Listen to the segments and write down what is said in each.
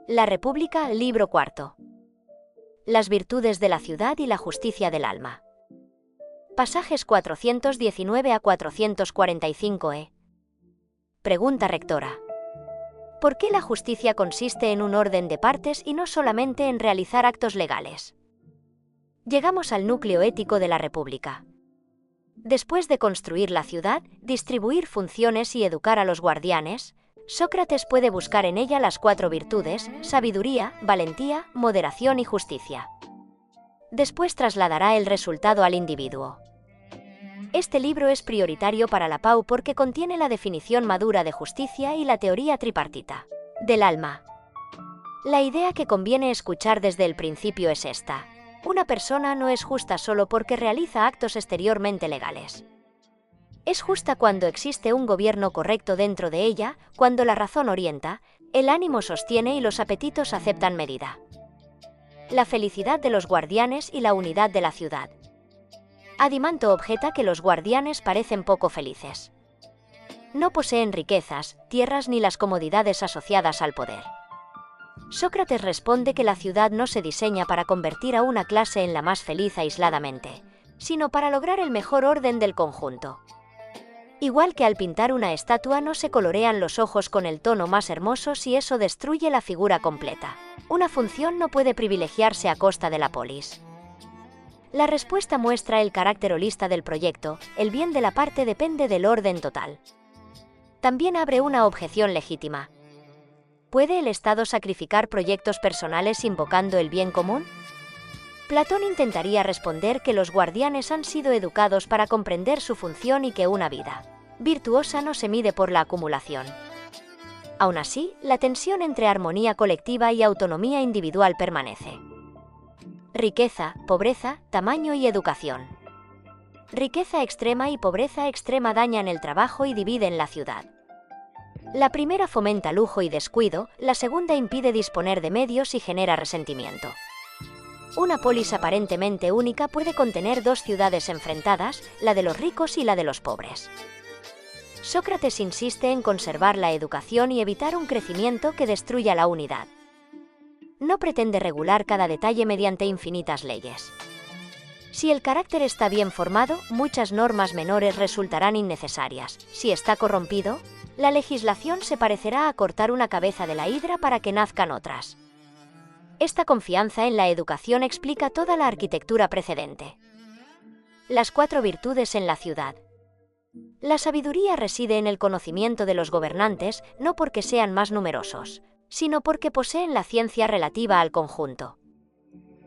La República, libro cuarto. Las virtudes de la ciudad y la justicia del alma. Pasajes 419 a 445. Pregunta rectora. ¿Por qué la justicia consiste en un orden de partes y no solamente en realizar actos legales? Llegamos al núcleo ético de la República. Después de construir la ciudad, distribuir funciones y educar a los guardianes, Sócrates puede buscar en ella las 4 virtudes: sabiduría, valentía, moderación y justicia. Después trasladará el resultado al individuo. Este libro es prioritario para la PAU porque contiene la definición madura de justicia y la teoría tripartita del alma. La idea que conviene escuchar desde el principio es esta: una persona no es justa solo porque realiza actos exteriormente legales. Es justa cuando existe un gobierno correcto dentro de ella, cuando la razón orienta, el ánimo sostiene y los apetitos aceptan medida. La felicidad de los guardianes y la unidad de la ciudad. Adimanto objeta que los guardianes parecen poco felices. No poseen riquezas, tierras ni las comodidades asociadas al poder. Sócrates responde que la ciudad no se diseña para convertir a una clase en la más feliz aisladamente, sino para lograr el mejor orden del conjunto. Igual que al pintar una estatua no se colorean los ojos con el tono más hermoso si eso destruye la figura completa. Una función no puede privilegiarse a costa de la polis. La respuesta muestra el carácter holista del proyecto: el bien de la parte depende del orden total. También abre una objeción legítima. ¿Puede el Estado sacrificar proyectos personales invocando el bien común? Platón intentaría responder que los guardianes han sido educados para comprender su función y que una vida virtuosa no se mide por la acumulación. Aún así, la tensión entre armonía colectiva y autonomía individual permanece. Riqueza, pobreza, tamaño y educación. Riqueza extrema y pobreza extrema dañan el trabajo y dividen la ciudad. La primera fomenta lujo y descuido, la segunda impide disponer de medios y genera resentimiento. Una polis aparentemente única puede contener 2 ciudades enfrentadas, la de los ricos y la de los pobres. Sócrates insiste en conservar la educación y evitar un crecimiento que destruya la unidad. No pretende regular cada detalle mediante infinitas leyes. Si el carácter está bien formado, muchas normas menores resultarán innecesarias. Si está corrompido, la legislación se parecerá a cortar una cabeza de la hidra para que nazcan otras. Esta confianza en la educación explica toda la arquitectura precedente. Las 4 virtudes en la ciudad. La sabiduría reside en el conocimiento de los gobernantes, no porque sean más numerosos, sino porque poseen la ciencia relativa al conjunto.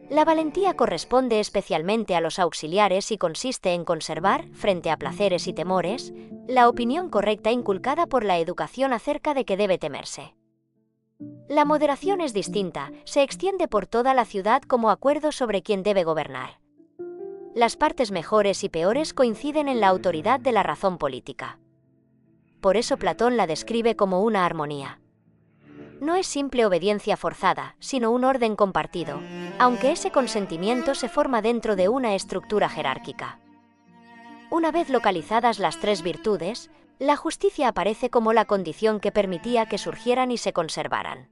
La valentía corresponde especialmente a los auxiliares y consiste en conservar, frente a placeres y temores, la opinión correcta inculcada por la educación acerca de qué debe temerse. La moderación es distinta, se extiende por toda la ciudad como acuerdo sobre quién debe gobernar. Las partes mejores y peores coinciden en la autoridad de la razón política. Por eso Platón la describe como una armonía. No es simple obediencia forzada, sino un orden compartido, aunque ese consentimiento se forma dentro de una estructura jerárquica. Una vez localizadas las 3 virtudes, la justicia aparece como la condición que permitía que surgieran y se conservaran.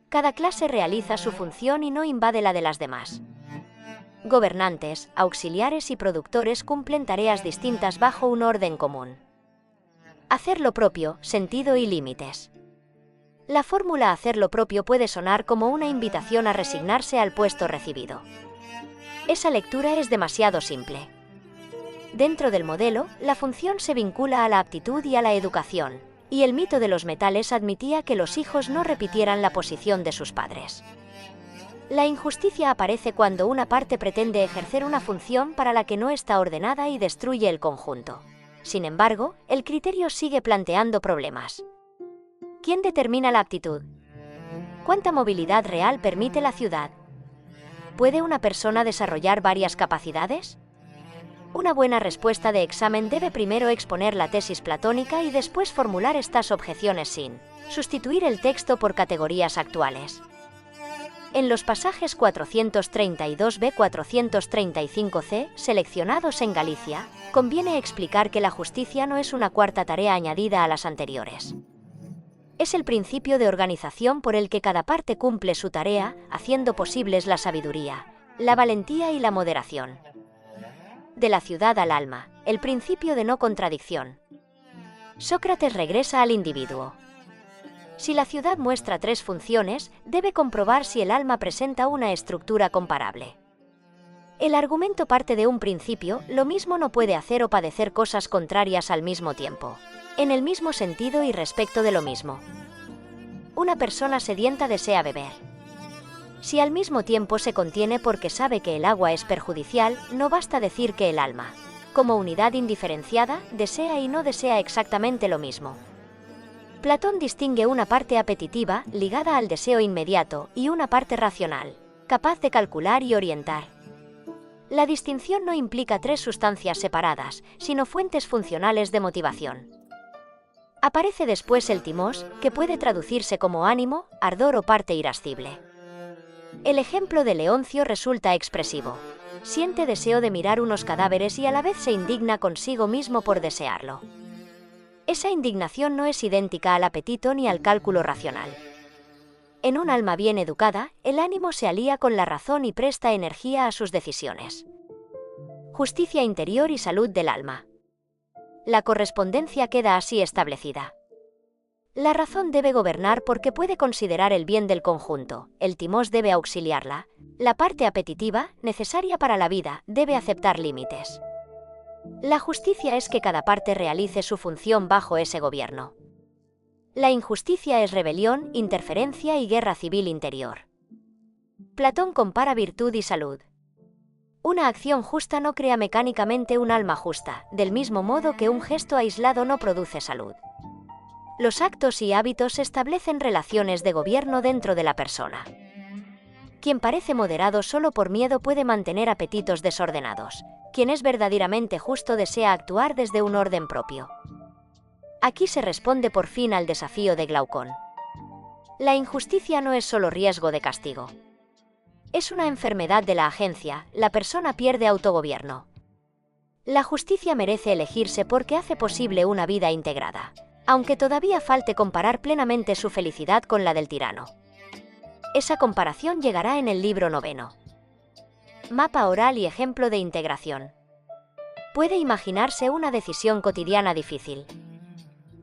Cada clase realiza su función y no invade la de las demás. Gobernantes, auxiliares y productores cumplen tareas distintas bajo un orden común. Hacer lo propio, sentido y límites. La fórmula hacer lo propio puede sonar como una invitación a resignarse al puesto recibido. Esa lectura es demasiado simple. Dentro del modelo, la función se vincula a la aptitud y a la educación, y el mito de los metales admitía que los hijos no repitieran la posición de sus padres. La injusticia aparece cuando una parte pretende ejercer una función para la que no está ordenada y destruye el conjunto. Sin embargo, el criterio sigue planteando problemas. ¿Quién determina la aptitud? ¿Cuánta movilidad real permite la ciudad? ¿Puede una persona desarrollar varias capacidades? Una buena respuesta de examen debe primero exponer la tesis platónica y después formular estas objeciones sin sustituir el texto por categorías actuales. En los pasajes 432b-435c, seleccionados en Galicia, conviene explicar que la justicia no es una cuarta tarea añadida a las anteriores. Es el principio de organización por el que cada parte cumple su tarea, haciendo posibles la sabiduría, la valentía y la moderación. De la ciudad al alma, el principio de no contradicción. Sócrates regresa al individuo. Si la ciudad muestra 3 funciones, debe comprobar si el alma presenta una estructura comparable. El argumento parte de un principio: lo mismo no puede hacer o padecer cosas contrarias al mismo tiempo, en el mismo sentido y respecto de lo mismo. Una persona sedienta desea beber. Si al mismo tiempo se contiene porque sabe que el agua es perjudicial, no basta decir que el alma, como unidad indiferenciada, desea y no desea exactamente lo mismo. Platón distingue una parte apetitiva, ligada al deseo inmediato, y una parte racional, capaz de calcular y orientar. La distinción no implica 3 sustancias separadas, sino fuentes funcionales de motivación. Aparece después el timós, que puede traducirse como ánimo, ardor o parte irascible. El ejemplo de Leoncio resulta expresivo. Siente deseo de mirar unos cadáveres y a la vez se indigna consigo mismo por desearlo. Esa indignación no es idéntica al apetito ni al cálculo racional. En un alma bien educada, el ánimo se alía con la razón y presta energía a sus decisiones. Justicia interior y salud del alma. La correspondencia queda así establecida. La razón debe gobernar porque puede considerar el bien del conjunto, el timós debe auxiliarla, la parte apetitiva, necesaria para la vida, debe aceptar límites. La justicia es que cada parte realice su función bajo ese gobierno. La injusticia es rebelión, interferencia y guerra civil interior. Platón compara virtud y salud. Una acción justa no crea mecánicamente un alma justa, del mismo modo que un gesto aislado no produce salud. Los actos y hábitos establecen relaciones de gobierno dentro de la persona. Quien parece moderado solo por miedo puede mantener apetitos desordenados. Quien es verdaderamente justo desea actuar desde un orden propio. Aquí se responde por fin al desafío de Glaucón. La injusticia no es solo riesgo de castigo. Es una enfermedad de la agencia, la persona pierde autogobierno. La justicia merece elegirse porque hace posible una vida integrada, aunque todavía falte comparar plenamente su felicidad con la del tirano. Esa comparación llegará en el libro 9. Mapa oral y ejemplo de integración. Puede imaginarse una decisión cotidiana difícil.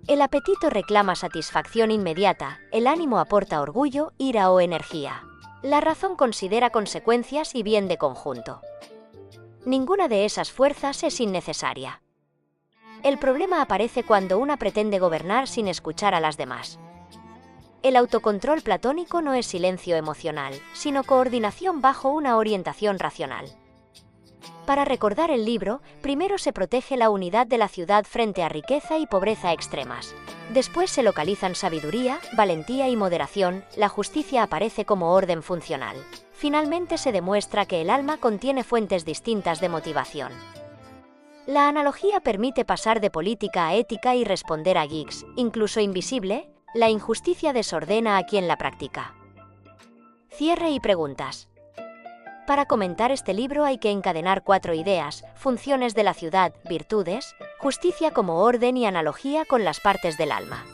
El apetito reclama satisfacción inmediata, el ánimo aporta orgullo, ira o energía. La razón considera consecuencias y bien de conjunto. Ninguna de esas fuerzas es innecesaria. El problema aparece cuando una pretende gobernar sin escuchar a las demás. El autocontrol platónico no es silencio emocional, sino coordinación bajo una orientación racional. Para recordar el libro, primero se protege la unidad de la ciudad frente a riqueza y pobreza extremas. Después se localizan sabiduría, valentía y moderación, la justicia aparece como orden funcional. Finalmente se demuestra que el alma contiene fuentes distintas de motivación. La analogía permite pasar de política a ética y responder a Giggs, incluso invisible, la injusticia desordena a quien la practica. Cierre y preguntas. Para comentar este libro hay que encadenar 4 ideas: funciones de la ciudad, virtudes, justicia como orden y analogía con las partes del alma.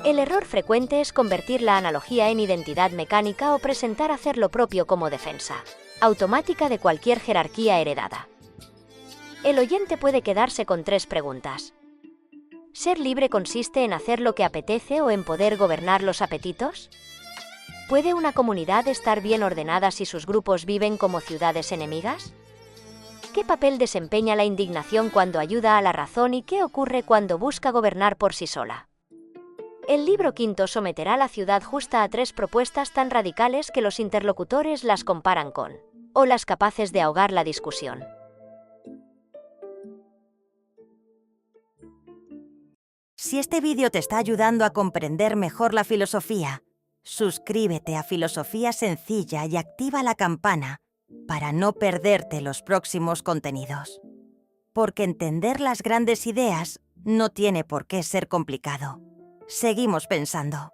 El error frecuente es convertir la analogía en identidad mecánica o presentar hacer lo propio como defensa automática de cualquier jerarquía heredada. El oyente puede quedarse con 3 preguntas. ¿Ser libre consiste en hacer lo que apetece o en poder gobernar los apetitos? ¿Puede una comunidad estar bien ordenada si sus grupos viven como ciudades enemigas? ¿Qué papel desempeña la indignación cuando ayuda a la razón y qué ocurre cuando busca gobernar por sí sola? El libro 5 someterá a la ciudad justa a 3 propuestas tan radicales que los interlocutores las comparan con, o las capaces de ahogar la discusión. Si este vídeo te está ayudando a comprender mejor la filosofía, suscríbete a Filosofía Sencilla y activa la campana para no perderte los próximos contenidos. Porque entender las grandes ideas no tiene por qué ser complicado. Seguimos pensando.